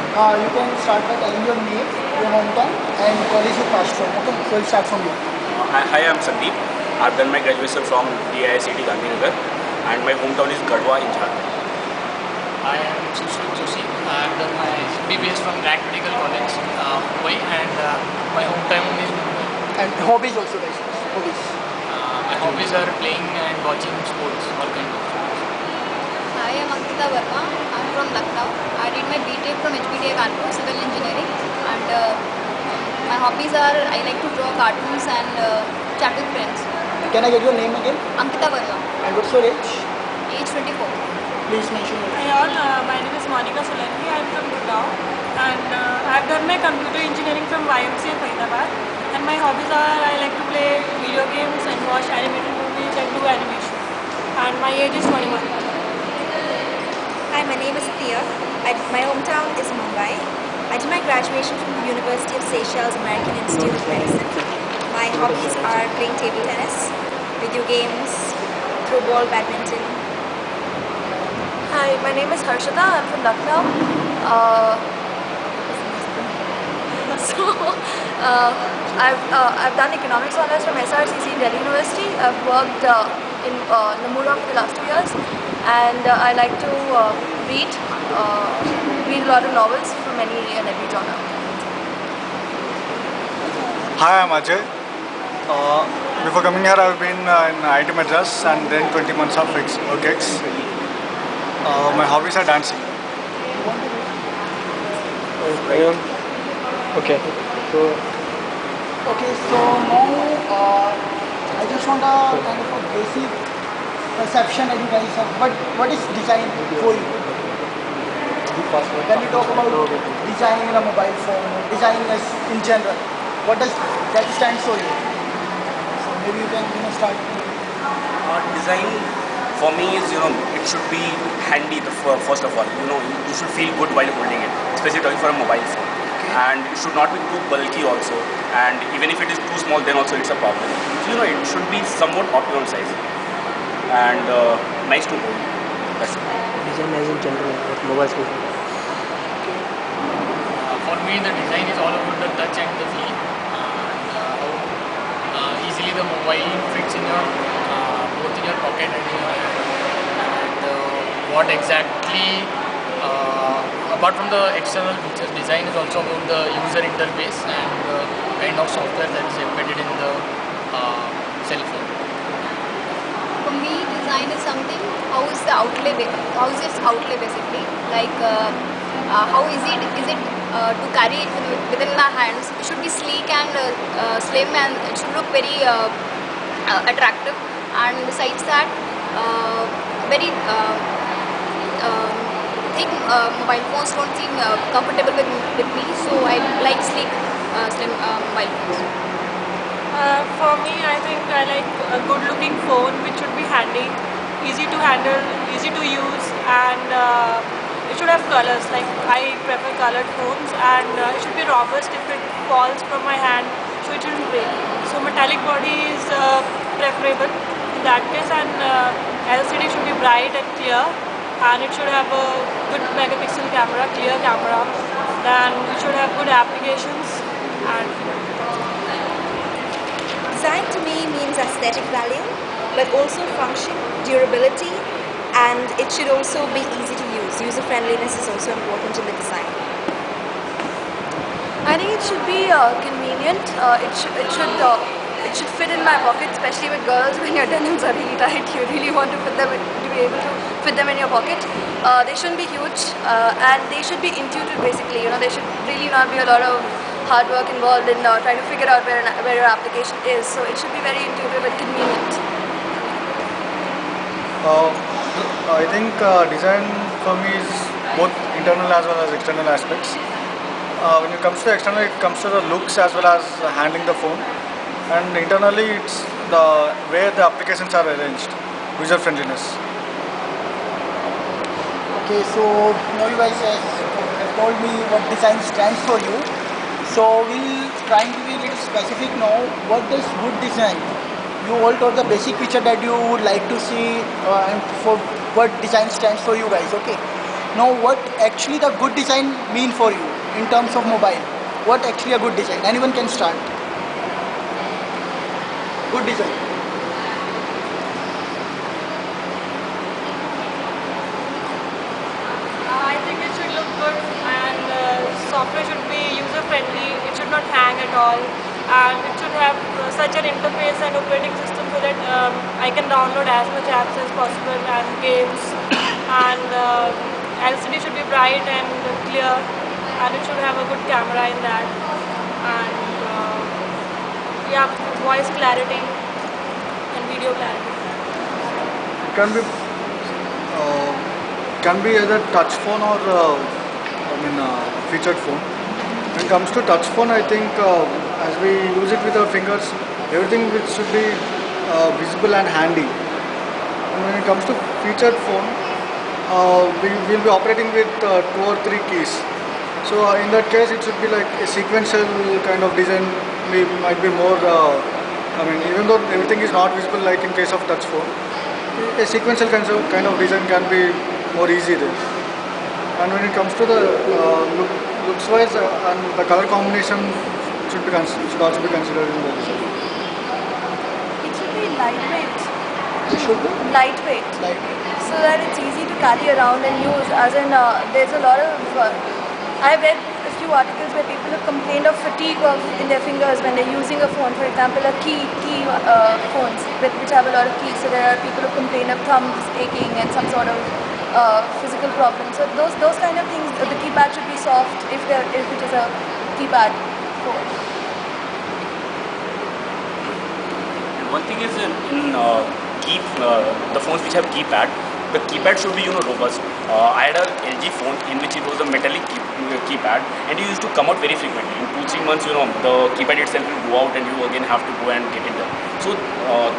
You can start by telling your name, your hometown, and college you passed from. Okay, so we'll start from you. Hi, I'm Sandeep. I've done my graduation from DIICT Gandhinagar, and my hometown is Gadwa in Jharkhand. I am Sushil Joshi. I've done my BBS from Rank Medical College, Mumbai, and my hometown is Mumbai. And hobbies also, guys. Hobbies. My hobbies are playing and watching sports, all kinds of sports. I am Ankita Verma. I'm from Lucknow. I did my BTech from HBDA Kanpur, Civil Engineering. And my hobbies are I like to draw cartoons and chat with friends. Can I get your name again? Ankita Verma, And what's your age? age 24. Please mention your age. Hi all, my name is Monica Solanki. I am from Gurgaon and I have done my computer engineering from YMCA Faridabad. And my hobbies are I like to play video games and watch animated movies and do animation. And my age is 21. Hi, my name is Thea. My hometown is Mumbai. I did my graduation from the University of Seychelles American Institute of Medicine. My hobbies are playing table tennis, video games, throw ball, badminton. Hi, my name is Harshita. I'm from Lucknow. I've done economics honors from SRCC Delhi University. I've worked in Namura for the last 2 years, and I like to read a lot of novels from any and every genre. Hi, I'm Ajay. Before coming here, I've been in IT Madras and then 20 months of OKEX. My hobbies are dancing. Okay. So now I just want a kind of a basic perception that you guys have. What is design for you? When we talk about design in a mobile phone, design as in general, what does that stand for you? So maybe you can start. Design for me is it should be handy. First of all, you should feel good while holding it, especially talking for a mobile phone. And it should not be too bulky also. And even if it is too small, then also it's a problem. So it should be somewhat optimum size and nice to hold. That's it. Design as in general, like mobile phone. For me, the design is all about the touch and the feel, and how easily the mobile fits in your both in your pocket and in your hand. And what exactly, apart from the external features, design is also about the user interface and the kind of software that is embedded in the cell phone. For me, design is something. How is the outlay? How is its outlay basically? Like how easy is it to carry it within my hands? It should be sleek and slim, and it should look very attractive. And besides that, very thick mobile phones don't seem comfortable with me. So I like sleek, slim mobile phones. For me, I think I like a good looking phone which should be handy, easy to handle, easy to use, and it should have colors. Like I prefer colored phones, and it should be robust if it falls from my hand, so it shouldn't break. So metallic body is preferable in that case, and LCD should be bright and clear, and it should have a good megapixel camera, clear camera. Then it should have good applications and Design to me means aesthetic value, but also function, durability, and it should also be easy to use. User friendliness is also important in the design. I think it should be convenient. It should fit in my pocket, especially with girls when your denims are really tight. You really want to be able to fit them in your pocket. They shouldn't be huge, and they should be intuitive. Basically, there should really not be a lot of hard work involved in trying to figure out where your application is. So it should be very intuitive and convenient. I think design for me is both internal as well as external aspects. When it comes to external, it comes to the looks as well as handling the phone. And internally, it's the way the applications are arranged, user friendliness. Okay, so now you guys have told me what design stands for you. So we'll trying to be a little specific now. What does good design? You all told the basic picture that you would like to see and for what design stands for you guys. Okay. Now, what actually the good design mean for you in terms of mobile? What actually a good design? Anyone can start. Good design. I think it should look good and software should be user friendly. It should not hang at all, and it should have such an interface and operating system so that I can download as much apps as possible and games. And LCD should be bright and clear, and it should have a good camera in that. And yeah, voice clarity and video clarity. It can be either touch phone or featured phone. When it comes to touch phone, I think as we use it with our fingers, everything should be visible and handy. And when it comes to featured phone, we will be operating with 2 or 3 keys. So in that case, it should be like a sequential kind of design. Might be more. Even though everything is not visible, like in case of touch phone, a sequential kind of design can be more easy there. And when it comes to the looks wise and the color combination should also be considered in the design. It should be lightweight. It should be Lightweight. lightweight. So that it's easy to carry around and use. As in, there's a lot of. I've read a few articles where people have complained of fatigue in their fingers when they're using a phone. For example, key phones which have a lot of keys. So there are people who complain of thumbs aching and some sort of physical problems. So those kind of things. The keypad should be soft if it is a keypad phone. And one thing is the phones which have keypad, the keypad should be robust. I had a LG phone in which it was a metallic keypad, and it used to come out very frequently. In 2-3 months, the keypad itself will go out, and you again have to go and get it done. So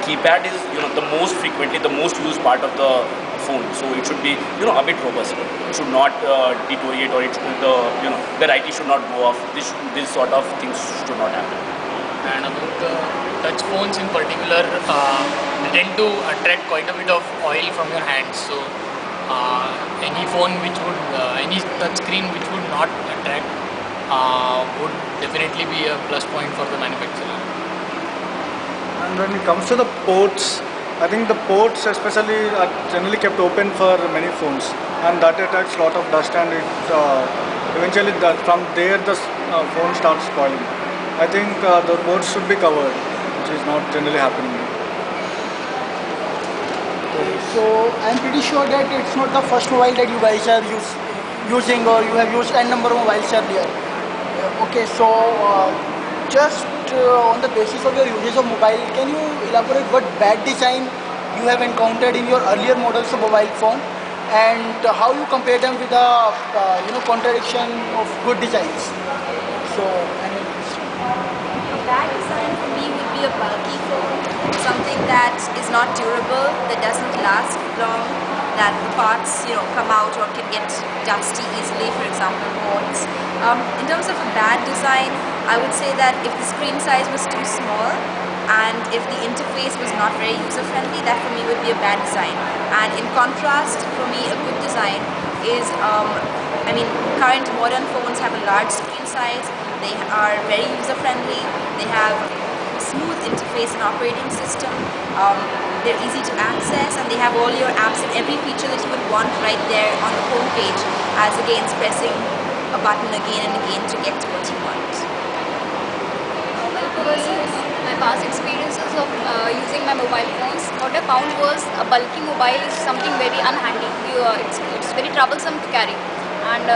keypad is the most frequently the most used part of the phone. So it should be a bit robust. It should not deteriorate, or the writing should not go off. This sort of things should not happen. And about the touch phones in particular, they tend to attract quite a bit of oil from your hands. So any phone any touch screen which would not attract would definitely be a plus point for the manufacturer. And when it comes to the ports, I think the ports especially are generally kept open for many phones, and that attracts a lot of dust, and it eventually from there the phone starts spoiling. I think the ports should be covered, which is not generally happening. So I'm pretty sure that it's not the first mobile that you guys are using, or you have used n number of mobiles earlier. Okay, so just on the basis of your usage of mobile, can you elaborate what bad design you have encountered in your earlier models of mobile phone, and how you compare them with the contradiction of good designs? So A bad design for me would be a bulky phone, something that is not durable, that doesn't last long, that the parts come out or can get dusty easily, for example boards. In terms of a bad design, I would say that if the screen size was too small and if the interface was not very user friendly, that for me would be a bad design. And in contrast, for me a good design is, current modern phones have a large screen size, they are very user friendly, they have smooth interface and operating system, they're easy to access, and they have all your apps and every feature that you would want right there on the home page, as against pressing a button again and again to get to what you want. Versus my past experiences of using my mobile phones, what I found was a bulky mobile is something very unhandy. It's very troublesome to carry, and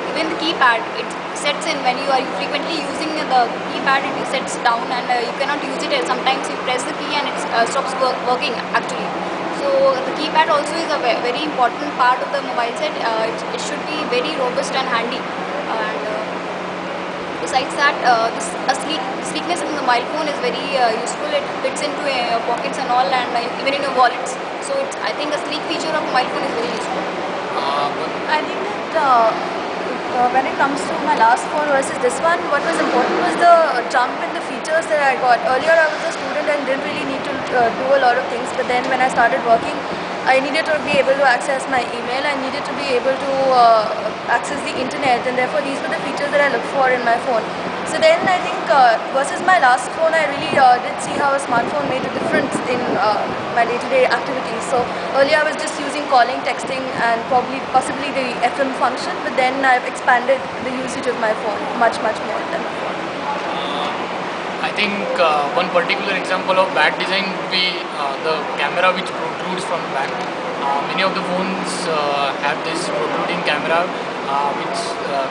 even the keypad, it sets in when you are frequently using the keypad, it sets down, and you cannot use it. Sometimes you press the key and it stops working actually. So the keypad also is a very important part of the mobile set. It should be very robust and handy. And besides that, sleekness in the mobile phone is very useful. It fits into pockets and all, and even in your wallets. So I think a sleek feature of mobile phone is very useful. I think that when it comes to my last phone versus this one, what was important was the jump in the features that I got. Earlier I was a student and didn't really need to do a lot of things, but then when I started working, I needed to be able to access my email, I needed to be able to access the internet, and therefore these were the features that I looked for in my phone. So then I think versus my last phone, I really did see how a smartphone made a difference in my day-to-day activities. So earlier I was just using calling, texting, and possibly the FM function, but then I've expanded the usage of my phone much more than before. I think one particular example of bad design would be the camera which protrudes from the back. Many of the phones have this protruding camera which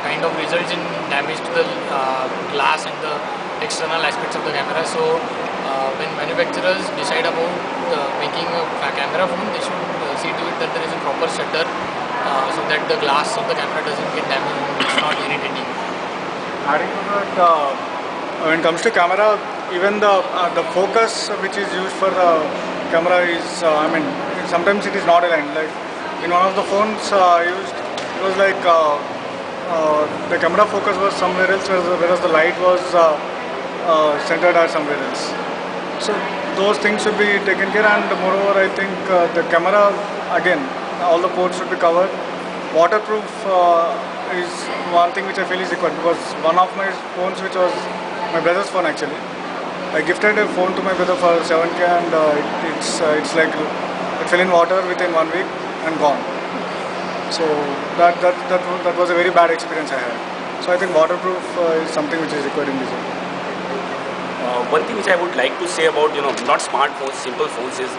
kind of results in damage to the glass and the external aspects of the camera. So when manufacturers decide about making a camera phone, they should see to it that there is a proper shutter so that the glass of the camera doesn't get damaged and it's not irritating. Adding to that, when it comes to camera, even the focus which is used for the camera is, sometimes it is not aligned. Like in one of the phones used, it was like the camera focus was somewhere else, whereas the light was centered at somewhere else. So those things should be taken care, and moreover, I think the camera, again, all the ports should be covered. Waterproof is one thing which I feel is required, because one of my phones, which was my brother's phone actually, I gifted a phone to my brother for 7K, and it's like it fell in water within 1 week and gone. So that was a very bad experience I had. So I think waterproof is something which is required in design. One thing which I would like to say about, not smartphones, simple phones is,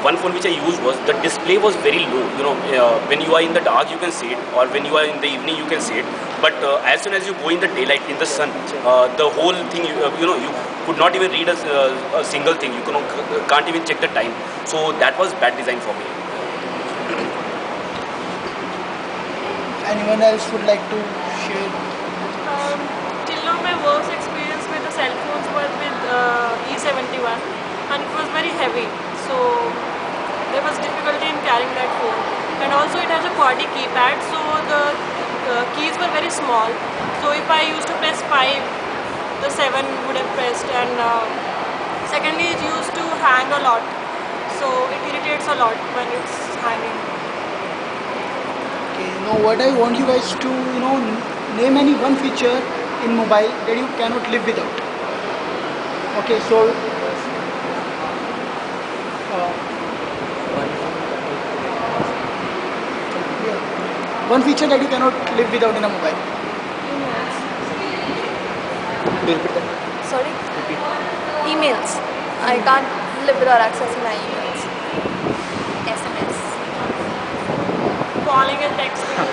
one phone which I used was, the display was very low. When you are in the dark you can see it, or when you are in the evening you can see it. But as soon as you go in the daylight, in the sun, the whole thing, you could not even read a single thing. You can't even check the time. So that was bad design for me. Anyone else would like to share? Till now my worst experience with the cell phones was with E71, and it was very heavy, so there was difficulty in carrying that phone. And also it has a QWERTY keypad, so the keys were very small, so if I used to press 5, the 7 would have pressed. And secondly, it used to hang a lot, so it irritates a lot when it's hanging. Okay, now what I want you guys to name any one feature in mobile that you cannot live without. Okay, so one feature that you cannot live without in a mobile. Sorry? Emails. I can't live without accessing my emails. SMS. Calling and texting.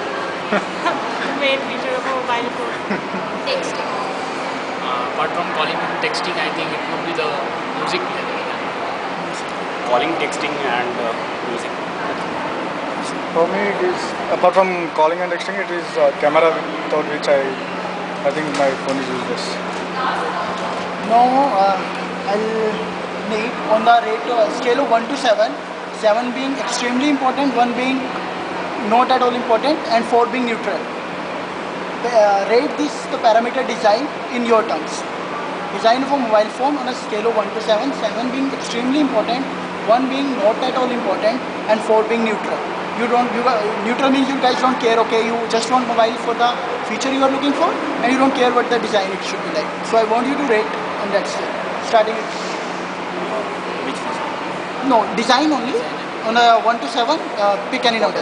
The main feature of a mobile phone. Texting. Apart from calling and texting, I think it would be the music player. Calling, texting and music. For me, it is, apart from calling and texting, it is camera, without which I think my phone is useless. Now I'll name on the scale of 1 to 7, 7 being extremely important, 1 being not at all important, and 4 being neutral. Rate the parameter design in your terms. Design of a mobile phone on a scale of 1 to 7, 7 being extremely important, 1 being not at all important, and 4 being neutral. Neutral means you guys don't care, okay, you just want mobile for the feature you are looking for, and you don't care what the design it should be like. So I want you to rate on that scale, starting with Which feature? no, design only. On a 1 to 7, pick any number.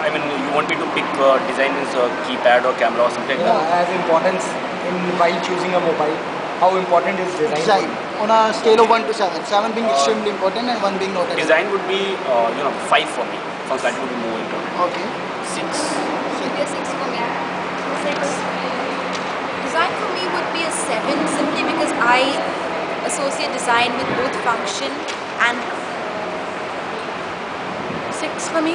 You want me to pick design as a keypad or camera or something like that? As importance while choosing a mobile, how important is design? On a scale of 1 to 7, 7 being extremely important and 1 being not at all. Design would be 5 for me. That would be more important. Okay. 6. Should be a 6 for me. 6. Design for me would be a 7, simply because I associate design with both function and 6 for me.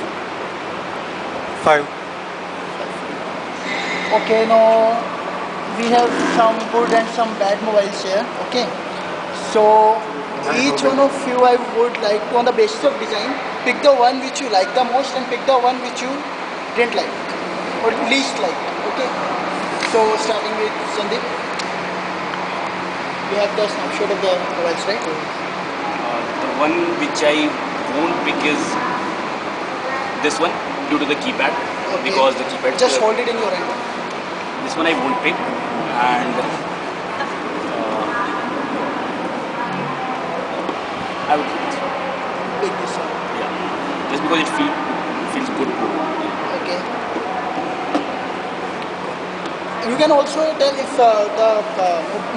5. Okay, now we have some good and some bad mobiles here. Okay. So each one of you, I would like to, on the basis of design, pick the one which you like the most and pick the one which you didn't like or least like. Okay. So starting with Sandeep. We have the snapshot of the mobiles, right? The one which I won't pick is this one due to the keypad, because the keypad. Just hold it in your hand. This one I won't pick, and I would pick this one. Pick this one. Yeah, just because it feels good. Okay. You can also tell if the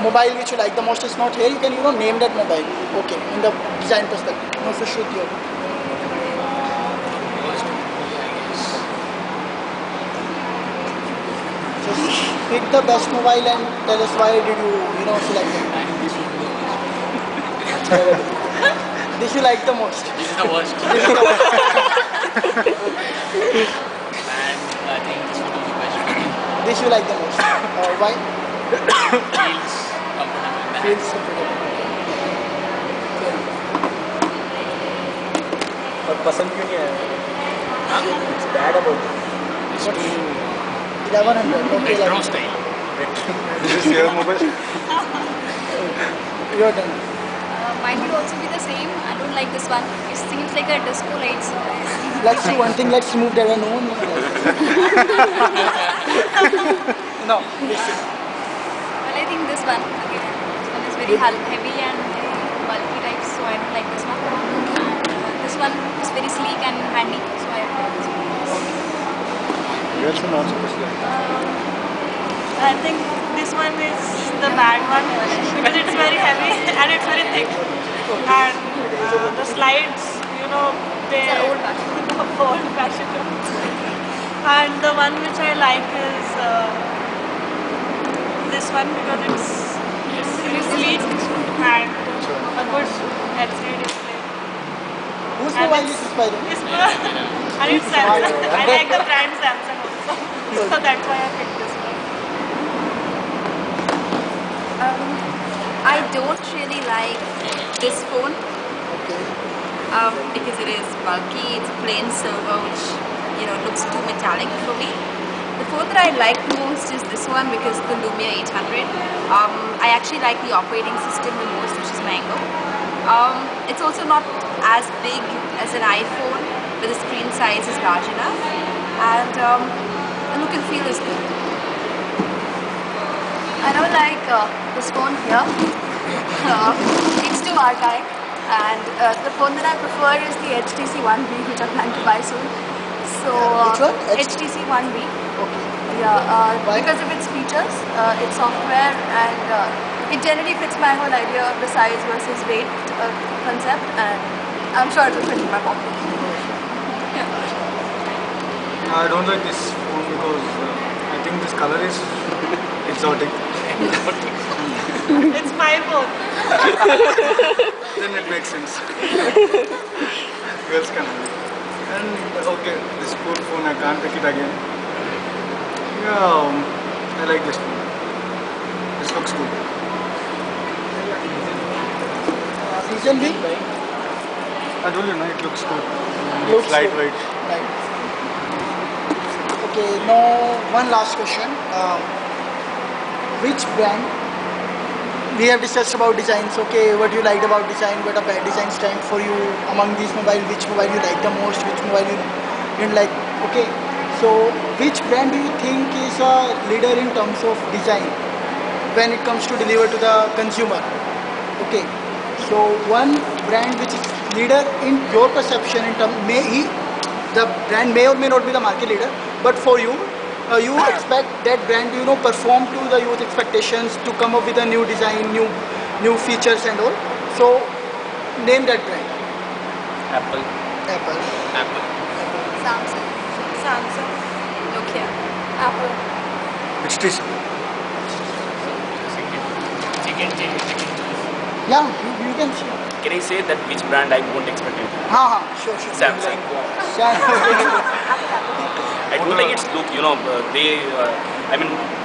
mobile which you like the most is not here. You can name that mobile. Okay, in the design perspective. No, for sure, you. Just pick the best mobile and tell us why did you select it. This you like the most. This is the worst. This is the worst. And I think this would be the best for me. This you like the most. Why? Feels comfortable in the hand. Feels comfortable. और पसंद क्यों नहीं आया? It's bad about it. It's too 1100. Okay, retro 1100. style. This is your mobile. Your turn. Mine would also be the same. I don't like this one. It seems like a disco light. So Let's do one thing. Let's remove that one. No. No. Listen. well, I think this one again. This one is very heavy and bulky type, so I don't like this one. And this one is very sleek and handy, so I like this one. Girls are not supposed to like that. I think this one is the bad one because it's very heavy and it's very thick. And the slides, they It's an old fashioned. old fashioned. And the one which I like is this one because it's sleek and a good LCD display. Whose And mobile is this, by the way? It's and it's Samsung. I like the brand Samsung also. So that's why I picked this one. I don't really like this phone because it is bulky. It's plain silver, which looks too metallic for me. The phone that I like the most is this one because the Lumia 800. I actually like the operating system the most, which is Mango. It's also not as big as an iPhone, but the screen size is large enough, and the look and feel is good. I don't like this phone here. It's too archaic. And the phone that I prefer is the HTC One B, which I plan to buy soon. So Which one? HTC One B. Okay. Yeah, Why? because of its features, its software, and it generally fits my whole idea of the size versus weight concept, and I'm sure it will fit in my pocket. I don't like this phone because I think this color is exotic. It's my phone. Then it makes sense. Girls can have it. And okay, this good phone, I can't pick it again. Yeah, I like this phone. This looks good. Reason being? I told you, no, it looks good. Looks It's lightweight. Right. Okay, now one last question. Which brand? We have discussed about designs. Okay, what you liked about design, what a bad design stand for you among these mobile, which mobile you like the most, which mobile you didn't like. Okay, so which brand do you think is a leader in terms of design when it comes to deliver to the consumer? Okay, so one brand which is leader in your perception in terms, the brand may or may not be the market leader, but for you, you expect that brand to perform to the youth expectations, to come up with a new design, new features and all. So name that brand. Apple. Apple. Apple. Samsung. Samsung. Nokia. Apple. HTC. Chicken. Yeah, you can see. Can I say that which brand I won't expect it? Sure. Samsung. I don't like its look,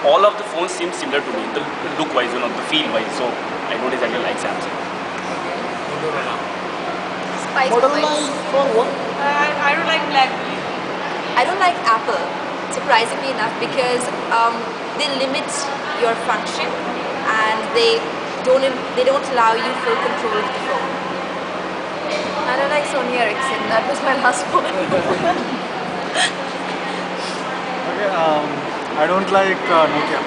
all of the phones seem similar to me, the look wise, the feel wise, so I don't exactly like Samsung. Spice Motorola mobiles. is for what? I don't like BlackBerry. I don't like Apple, surprisingly enough, because they limit your function and they don't allow you full control of the phone. I don't like Sony Ericsson. That was my last phone. Okay, I don't like Nokia.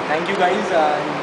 Thank you guys.